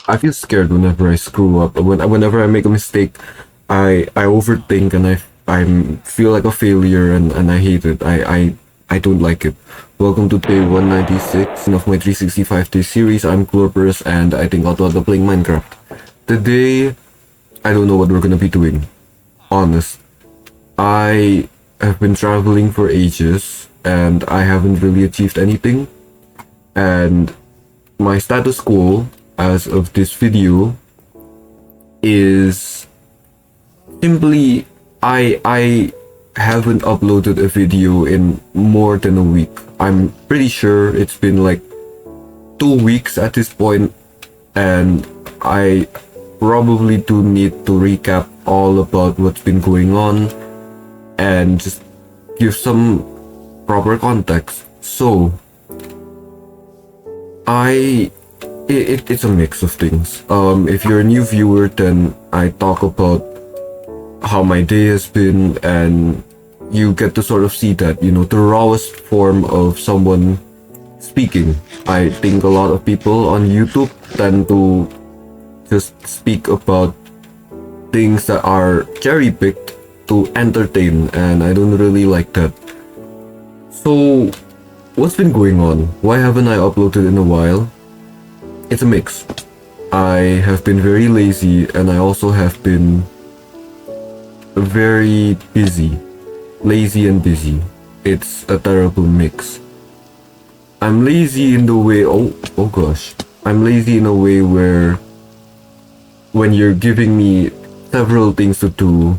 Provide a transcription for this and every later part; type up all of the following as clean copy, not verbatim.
I feel scared whenever I screw up. Whenever I make a mistake, I overthink and I feel like a failure and I hate it. I don't like it. Welcome to day 196 of my 365 day series. I'm Glorporous and I think I'll be playing Minecraft. Today, I don't know what we're gonna be doing. Honest. I have been traveling for ages and I haven't really achieved anything. And my status quo as of this video is simply I haven't uploaded a video in more than a week. I'm pretty sure it's been like 2 weeks at this point, and I probably do need to recap all about what's been going on and just give some proper context. So it's a mix of things. If you're a new viewer, then I talk about how my day has been, and you get to sort of see that, the rawest form of someone speaking. I think a lot of people on YouTube tend to just speak about things that are cherry picked to entertain, and I don't really like that. So, what's been going on? Why haven't I uploaded in a while? It's a mix. I have been very lazy and I also have been very busy. Lazy and busy. It's a terrible mix. I'm lazy in the way, oh gosh. I'm lazy in a way where when you're giving me several things to do,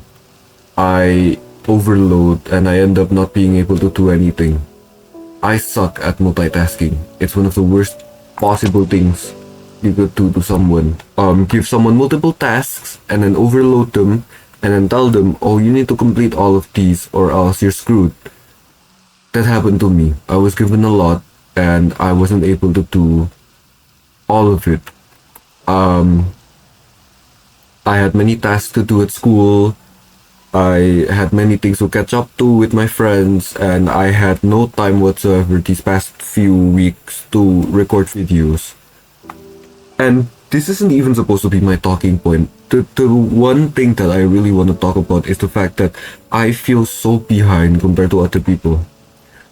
I overload and I end up not being able to do anything. I suck at multitasking. It's one of the worst possible things you could do to someone. Give someone multiple tasks and then overload them and then tell them, oh, you need to complete all of these or else you're screwed. That happened to me. I was given a lot and I wasn't able to do all of it. I had many tasks to do at school. I had many things to catch up to with my friends, and I had no time whatsoever these past few weeks to record videos. And this isn't even supposed to be my talking point. The one thing that I really want to talk about is the fact that I feel so behind compared to other people.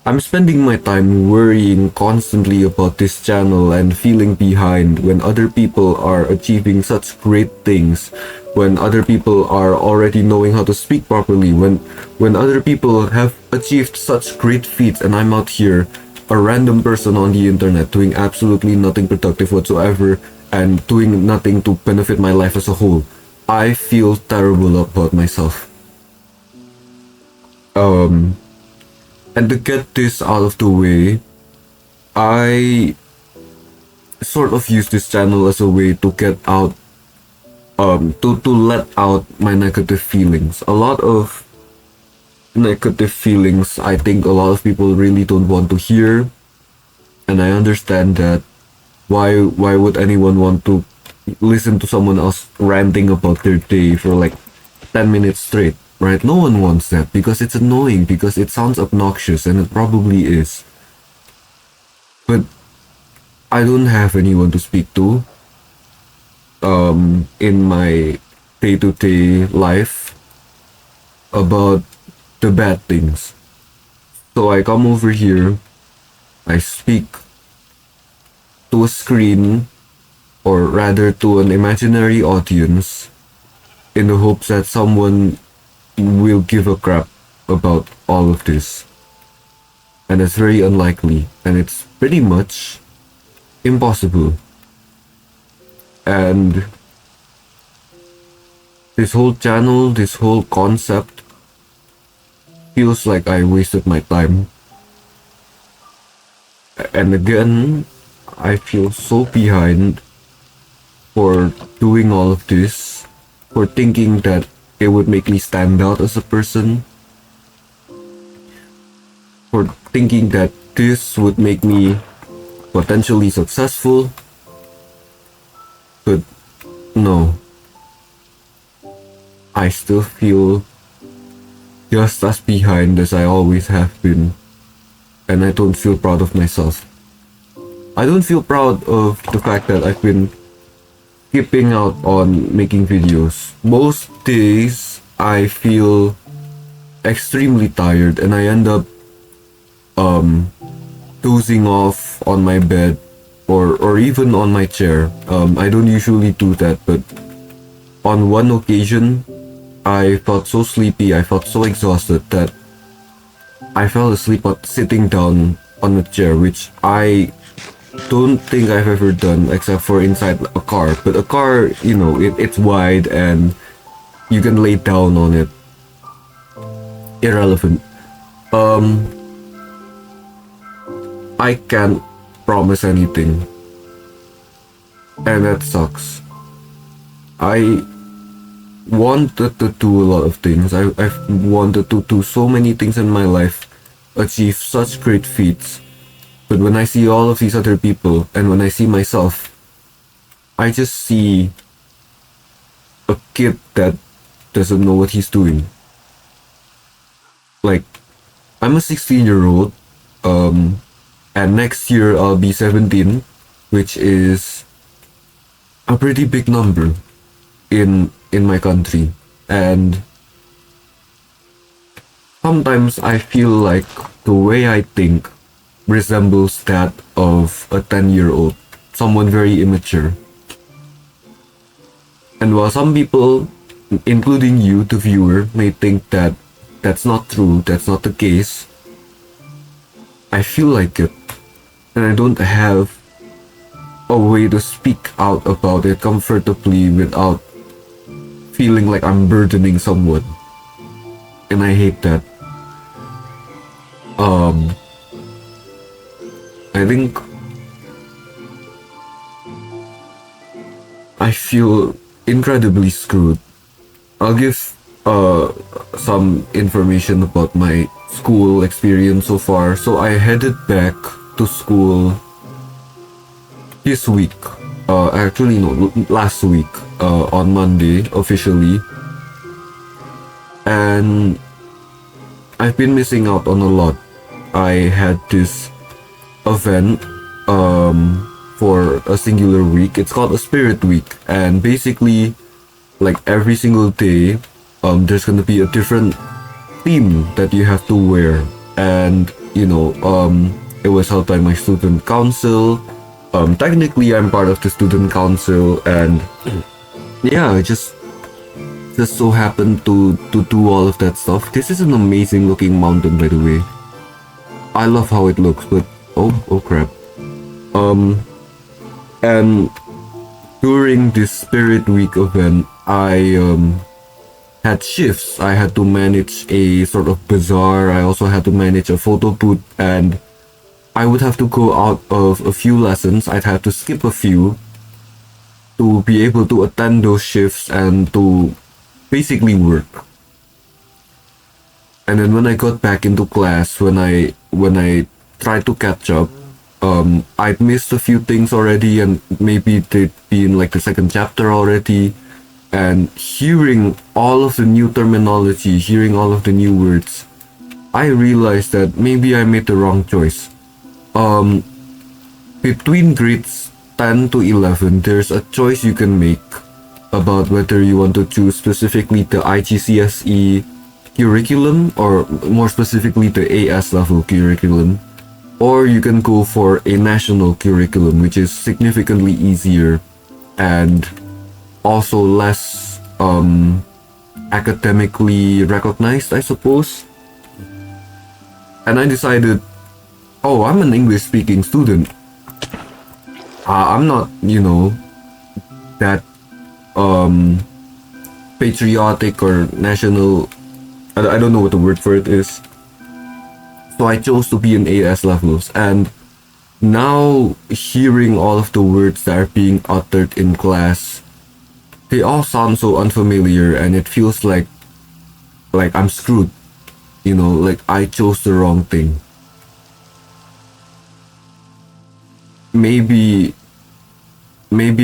I'm spending my time worrying constantly about this channel and feeling behind when other people are achieving such great things, when other people are already knowing how to speak properly, when other people have achieved such great feats and I'm out here, a random person on the internet doing absolutely nothing productive whatsoever and doing nothing to benefit my life as a whole. I feel terrible about myself. And to get this out of the way, I sort of use this channel as a way to get out, to let out my negative feelings. A lot of negative feelings I think a lot of people really don't want to hear, and I understand that. Why would anyone want to listen to someone else ranting about their day for like 10 minutes straight? Right? No one wants that because it's annoying, because it sounds obnoxious, and it probably is. But I don't have anyone to speak to in my day-to-day life about the bad things. So I come over here, I speak to a screen, or rather to an imaginary audience, in the hopes that someone will give a crap about all of this. And it's very unlikely, and it's pretty much impossible. And this whole channel, this whole concept feels like I wasted my time. And again, I feel so behind for doing all of this, for thinking that it would make me stand out as a person, for thinking that this would make me potentially successful. But no, I still feel just as behind as I always have been, and I don't feel proud of myself. I don't feel proud of the fact that I've been skipping out on making videos. Most days I feel extremely tired and I end up dozing off on my bed or even on my chair. I don't usually do that, but on one occasion I felt so sleepy, I felt so exhausted that I fell asleep sitting down on a chair, which I don't think I've ever done except for inside a car. But a car, it's wide and you can lay down on it. Irrelevant. I can't promise anything. And that sucks. I wanted to do a lot of things. I've wanted to do so many things in my life, achieve such great feats. But when I see all of these other people and when I see myself, I just see a kid that doesn't know what he's doing. Like, I'm a 16-year-old, and next year I'll be 17, which is a pretty big number in my country. And sometimes I feel like the way I think resembles that of a 10-year-old, someone very immature. And while some people, including you, the viewer, may think that that's not true, that's not the case, I feel like it. And I don't have a way to speak out about it comfortably without feeling like I'm burdening someone. And I hate that. I think I feel incredibly screwed. I'll give some information about my school experience so far. So I headed back to school this week. Actually no, last week, on Monday officially. And I've been missing out on a lot. I had this event for a singular week. It's called a Spirit Week, and basically, like every single day, there's gonna be a different theme that you have to wear. And it was held by my student council. Technically, I'm part of the student council, and yeah, I just so happened to do all of that stuff. This is an amazing looking mountain, by the way. I love how it looks, but oh crap. And during this Spirit Week event, I had shifts. I had to manage a sort of bazaar. I also had to manage a photo booth, and I would have to go out of a few lessons. I'd have to skip a few to be able to attend those shifts and to basically work. And then when I got back into class, when I tried to catch up, I'd missed a few things already, and maybe they'd be in like the second chapter already. And hearing all of the new terminology, hearing all of the new words, I realized that maybe I made the wrong choice. Between grades 10 to 11, there's a choice you can make about whether you want to choose specifically the IGCSE curriculum, or more specifically the AS level curriculum, or you can go for a national curriculum, which is significantly easier and also less academically recognized, I suppose. And I decided, oh, I'm an English speaking student. I'm not, that patriotic or national. I don't know what the word for it is. So I chose to be in AS levels, and now hearing all of the words that are being uttered in class, they all sound so unfamiliar, and it feels like I'm screwed. Like I chose the wrong thing. Maybe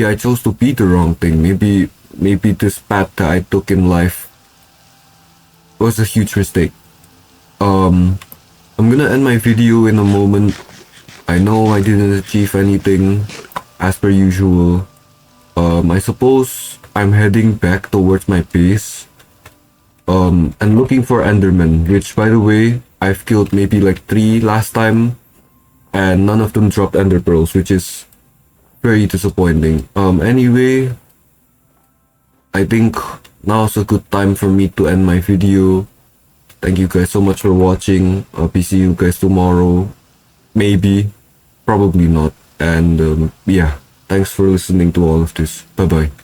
I chose to be the wrong thing. Maybe this path that I took in life was a huge mistake. I'm gonna end my video in a moment. I know I didn't achieve anything as per usual. I suppose I'm heading back towards my base. And looking for Enderman, which by the way, I've killed maybe like 3 last time, and none of them dropped Ender Pearls, which is very disappointing. Anyway, I think now's a good time for me to end my video. Thank you guys so much for watching. I'll be see you guys tomorrow. Maybe, probably not. And yeah, thanks for listening to all of this. Bye bye.